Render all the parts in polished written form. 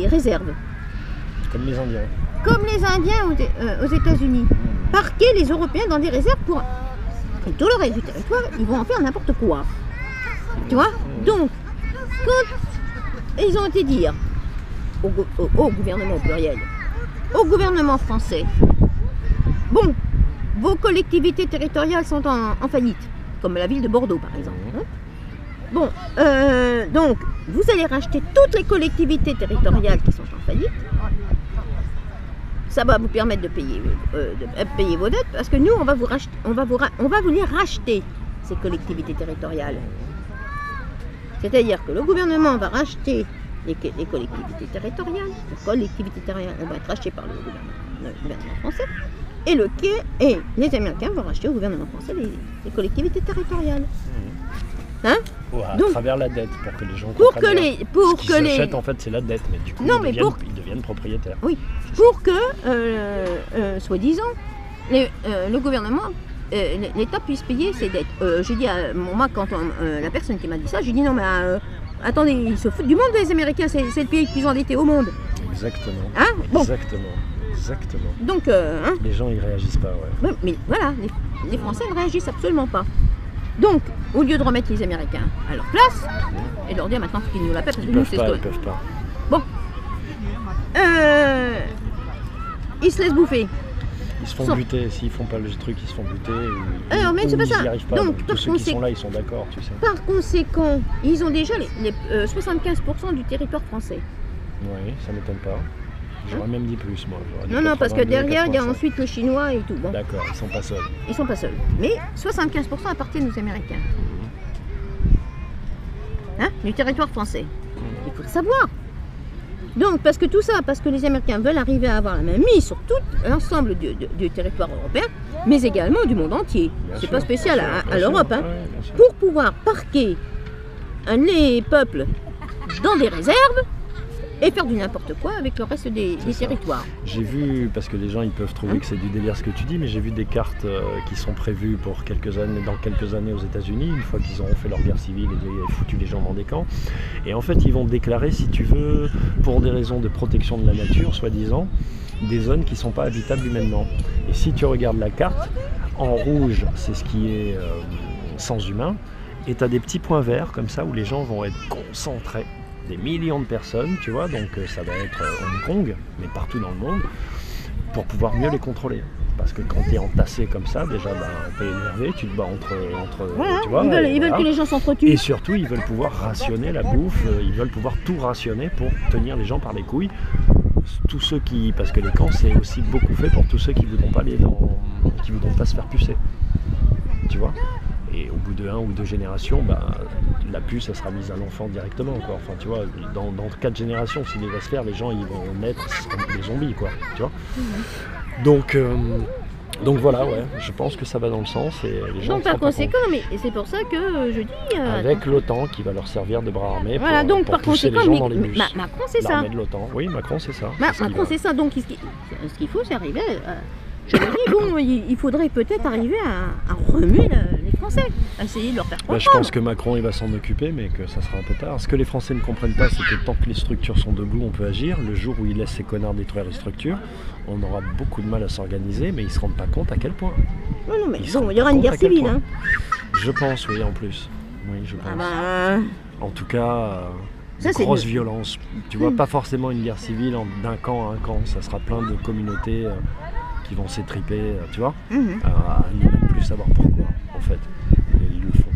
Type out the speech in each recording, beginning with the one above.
des réserves. Comme les Indiens. Comme les Indiens aux États-Unis. Parquer les Européens dans des réserves pour... Et tout le reste du territoire, ils vont en faire n'importe quoi. Tu vois? Donc, quand ils ont été dire au gouvernement au pluriel, au gouvernement français, bon, vos collectivités territoriales sont en faillite, comme la ville de Bordeaux par exemple. Hein? Bon, donc, vous allez racheter toutes les collectivités territoriales qui sont en faillite. Ça va vous permettre de payer vos dettes, parce que nous, on va vous les racheter, ces collectivités territoriales. C'est-à-dire que le gouvernement va racheter les collectivités territoriales. Les collectivités territoriales vont être rachetées par le gouvernement français. Et les Américains vont racheter au gouvernement français les collectivités territoriales. Hein? À travers la dette, pour que les gens comprennent. Ce qu'ils achètent, en fait, c'est la dette, mais du coup, ils deviennent propriétaires. Oui, pour que, soi-disant, le gouvernement, l'État puisse payer ses dettes. J'ai dit à moi, quand la personne qui m'a dit ça, j'ai dit non, mais attendez, ils se foutent du monde, les Américains, c'est le pays le plus endetté au monde. Exactement. Hein? Bon. Exactement. Donc, les gens, ils réagissent pas, ouais. Mais voilà, les Français ne réagissent absolument pas. Donc, au lieu de remettre les Américains à leur place, et leur dire maintenant qu'ils nous la paient, parce que nous, c'est ce que... Ils peuvent pas. Bon. Ils se laissent bouffer. Ils se font buter, s'ils font pas le truc, ils se font buter. Alors, mais c'est pas ça. Ils n'y arrivent pas. Donc tous ceux qui sont là, ils sont d'accord, tu sais. Par conséquent, ils ont déjà les 75% du territoire français. Oui, ça m'étonne pas. J'aurais même dit plus, moi. Non, parce que derrière, il y a ensuite le chinois et tout. Bon. D'accord, ils sont pas seuls. Ils sont pas seuls. Mais 75% appartiennent aux Américains. Hein? Du territoire français. Il faut le savoir. Donc, parce que les Américains veulent arriver à avoir la main mise sur tout l'ensemble du territoire européen, mais également du monde entier. C'est pas spécial à l'Europe. Hein. Ouais, pour pouvoir parquer les peuples dans des réserves, et faire du n'importe quoi avec le reste des territoires. J'ai vu, parce que les gens ils peuvent trouver que c'est du délire ce que tu dis, mais j'ai vu des cartes qui sont prévues pour dans quelques années aux États-Unis, une fois qu'ils auront fait leur guerre civile et foutu les gens dans des camps. Et en fait, ils vont déclarer, si tu veux, pour des raisons de protection de la nature, soi-disant, des zones qui ne sont pas habitables humainement. Et si tu regardes la carte, en rouge, c'est ce qui est sans humain, et tu as des petits points verts comme ça où les gens vont être concentrés. Des millions de personnes, tu vois, donc ça va être Hong Kong, mais partout dans le monde, pour pouvoir mieux les contrôler. Parce que quand tu es entassé comme ça, déjà, tu es énervé, tu te bats entre voilà, tu vois. Ils veulent que les gens s'entretuent. Et surtout, ils veulent pouvoir rationner la bouffe, ils veulent pouvoir tout rationner pour tenir les gens par les couilles. Tous ceux qui, parce que les camps, c'est aussi beaucoup fait pour tous ceux qui voudront pas voudront pas se faire pucer. Tu vois. Et au bout de 1 ou 2 générations, la puce, elle sera mise à l'enfant directement, quoi. Enfin, tu vois, dans 4 générations, s'il va se faire, les gens, ils vont naître, ce seront des zombies, quoi. Tu vois. Donc voilà, ouais, je pense que ça va dans le sens. Et les gens donc par conséquent, mais c'est pour ça que je dis... avec l'OTAN qui va leur servir de bras armés voilà, pour, donc pour par pousser conséquent, les gens dans les bus. Macron, c'est ça. L'armée de l'OTAN, oui, Macron, c'est ça. Macron, c'est ça. Donc ce qu'il faut, c'est arriver... Je me dis, bon, il faudrait peut-être arriver à remuer les Français, à essayer de leur faire comprendre. Je pense que Macron il va s'en occuper, mais que ça sera un peu tard. Ce que les Français ne comprennent pas, c'est que tant que les structures sont debout, on peut agir. Le jour où ils laissent ces connards détruire les structures, on aura beaucoup de mal à s'organiser, mais ils ne se rendent pas compte à quel point. Non, mais bon, il y aura une guerre civile. Hein. Je pense, oui, en plus. Oui, je pense. En tout cas... Ça, grosse violence. Tu vois, pas forcément une guerre civile d'un camp à un camp. Ça sera plein de communautés qui vont s'étriper, tu vois, à ne même plus savoir pourquoi, en fait. Et ils le font.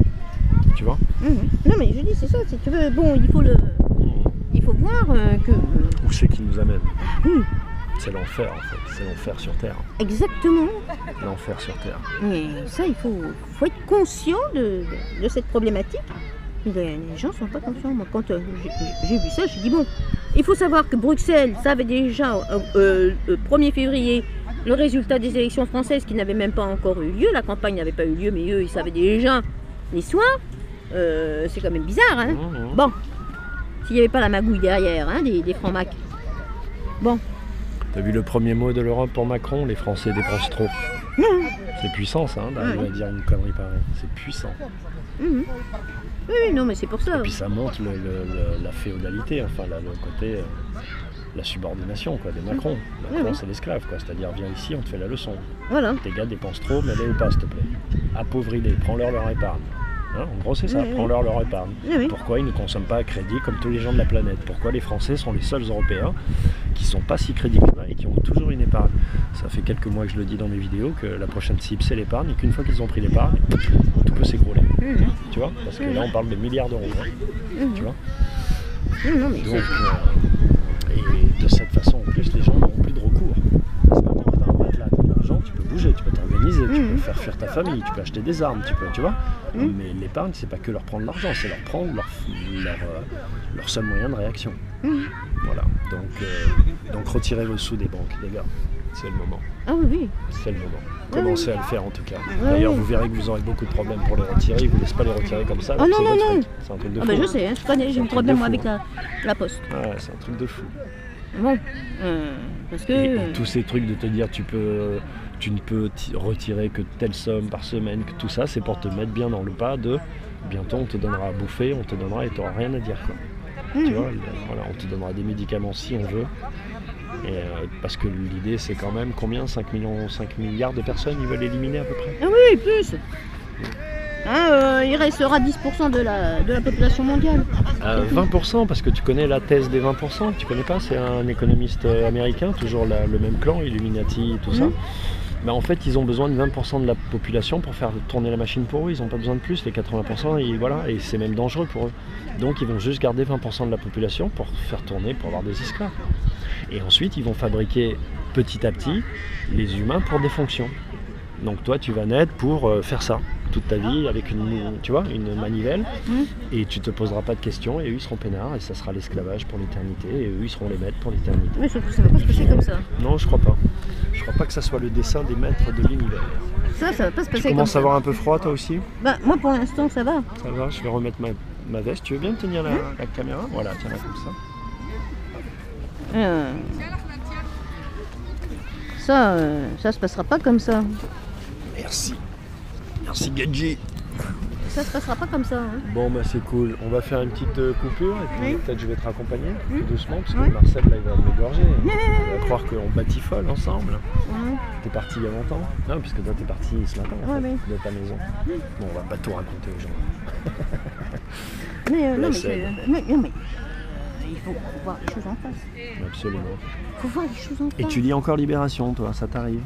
Tu vois. Non, mais je dis, c'est ça, si tu veux, bon, il faut voir que... Où c'est qui nous amène. C'est l'enfer, en fait. C'est l'enfer sur Terre. Exactement. L'enfer sur Terre. Mais ça, il faut être conscient de cette problématique. Les gens ne sont pas conscients. Moi, quand j'ai vu ça, j'ai dit, bon, il faut savoir que Bruxelles savait déjà, 1er février, le résultat des élections françaises qui n'avaient même pas encore eu lieu. La campagne n'avait pas eu lieu, mais eux, ils savaient déjà les soirs. C'est quand même bizarre, hein. Bon, s'il n'y avait pas la magouille derrière, hein, des francs-mac. Bon. T'as vu le premier mot de l'Europe pour Macron? Les Français dépensent trop. C'est puissant, ça, hein, d'arriver à dire une connerie pareille. C'est puissant. Oui, non, mais c'est pour ça. Et puis ça montre la féodalité, enfin, là, le côté... la subordination quoi, des Macron. Macron, Oui. c'est l'esclave, quoi. C'est-à-dire, viens ici, on te fait la leçon. Voilà. Tes gars dépensent trop, mets-les au pas, s'il te plaît. Appauvris-les, prends-leur leur épargne. Hein, en gros, c'est ça, Oui, oui. prends-leur leur épargne. Oui, oui. Pourquoi ils ne consomment pas à crédit comme tous les gens de la planète? Pourquoi les Français sont les seuls Européens qui ne sont pas si crédibles et qui ont toujours une épargne? Ça fait quelques mois que je le dis dans mes vidéos que la prochaine cible, c'est l'épargne, et qu'une fois qu'ils ont pris l'épargne, tout peut s'écrouler. Tu vois? Parce que là, on parle de milliards d'euros. Hein, tu vois? Non, mais Donc, et de cette façon, en plus, les gens n'auront plus de recours. Parce que quand tu as un matelas, tu as de l'argent, tu peux bouger, tu peux t'organiser, tu peux faire fuir ta famille, tu peux acheter des armes, tu vois. Mais l'épargne, c'est pas que leur prendre l'argent, c'est leur prendre leur seul moyen de réaction. Voilà. Donc retirez vos sous des banques, les gars. C'est le moment. Ah oui, oui. C'est le moment. Commencez à le faire en tout cas. Ouais, D'ailleurs, oui. vous verrez que vous aurez beaucoup de problèmes pour les retirer. Ils ne vous laissent pas les retirer comme ça. Oh non, c'est non, votre non. faute. C'est un truc de Ah fou. bah je hein. sais, hein, je connais, j'ai un un truc problème de moi fou, avec la poste. Ouais, c'est un truc de fou. Bon, parce que... Et tous ces trucs de te dire tu ne peux retirer que telle somme par semaine, que tout ça, c'est pour te mettre bien dans le pas de bientôt on te donnera à bouffer, on te donnera et tu n'auras rien à dire. Quoi. Tu vois, voilà, on te donnera des médicaments si on veut. Et parce que l'idée c'est quand même combien 5 milliards de personnes ils veulent éliminer à peu près. Ah oui, plus. Hein, il restera 10% de la population mondiale. 20% parce que tu connais la thèse des 20%, tu connais pas, c'est un économiste américain, toujours le même clan, Illuminati, tout ça. Mais en fait ils ont besoin de 20% de la population pour faire tourner la machine pour eux, ils n'ont pas besoin de plus, les 80% et voilà, et c'est même dangereux pour eux. Donc ils vont juste garder 20% de la population pour faire tourner, pour avoir des esclaves. Et ensuite ils vont fabriquer petit à petit les humains pour des fonctions. Donc toi tu vas naître pour faire ça toute ta vie avec une manivelle et tu te poseras pas de questions et eux ils seront peinards et ça sera l'esclavage pour l'éternité et eux ils seront les maîtres pour l'éternité. Mais sauf que ça va pas se passer comme ça. Non, je crois pas. Je crois pas que ça soit le dessein des maîtres de l'univers. Ça va pas se Tu passer comme commences ça. à avoir un peu froid toi aussi? Bah moi pour l'instant ça va. Ça va, je vais remettre ma veste. Tu veux bien me tenir la caméra? Voilà, tiens-la comme ça. Ça se passera pas comme ça. Merci. Merci Gadji. Ça se passera pas comme ça. Hein. Bon bah c'est cool, on va faire une petite coupure et puis Oui. peut-être je vais te raccompagner doucement parce que Oui. Marcel là il va m'égorger. On va croire qu'on batifole ensemble. Ouais. T'es parti il y a longtemps? Non, puisque toi t'es parti ce matin en Ouais, fait, oui. de ta maison. Bon, on va pas tout raconter aux gens. Mais La non, scène. mais il faut voir les choses en face. Absolument. Il faut voir les choses en face. Et tu lis encore Libération, toi, ça t'arrive?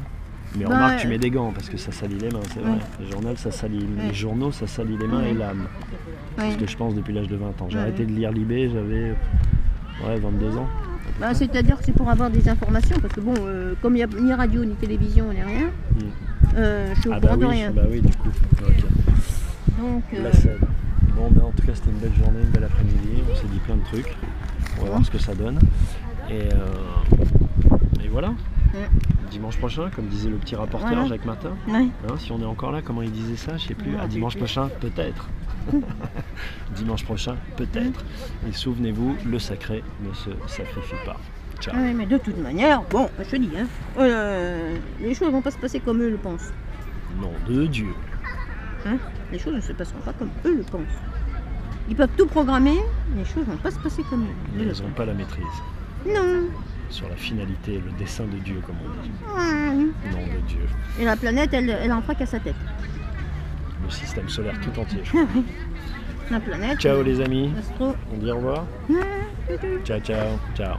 Mais Bah, remarque, tu mets des gants parce que ça salit les mains, c'est vrai. Le journal, ça salit, les journaux, ça salit les mains et l'âme. C'est ce que je pense depuis l'âge de 20 ans. J'ai arrêté de lire Libé, j'avais 22 ans. Bah, c'est-à-dire que c'est pour avoir des informations, parce que bon, comme il n'y a ni radio, ni télévision, ni rien, je suis au courant de rien. Bah oui, du coup. Ok. Donc, La scène. Bon, ben en tout cas, c'était une belle journée, une belle après-midi. On s'est dit plein de trucs. On va voir ce que ça donne. Et voilà. Dimanche prochain, comme disait le petit rapporteur Voilà. Jacques Martin. ouais. Hein, si on est encore là, comment il disait ça? Je sais plus. Non, À dimanche prochain, peut-être. Dimanche prochain, peut-être. Et souvenez-vous, le sacré ne se sacrifie pas. Ciao. Ouais, mais de toute manière, bon, je te dis, hein, les choses vont pas se passer comme eux le pensent. Nom de Dieu. Hein, les choses ne se passeront pas comme eux le pensent. Ils peuvent tout programmer, les choses vont pas se passer comme eux. Mais elles n'ont pas la maîtrise Non. sur la finalité, le dessein de Dieu, comme on dit. Ouais. Nom de Dieu. Et la planète, elle en fera qu'à sa tête. Le système solaire tout entier. je crois. La planète. Ciao les amis. Astro. On dit au revoir. Ciao, ciao, ciao.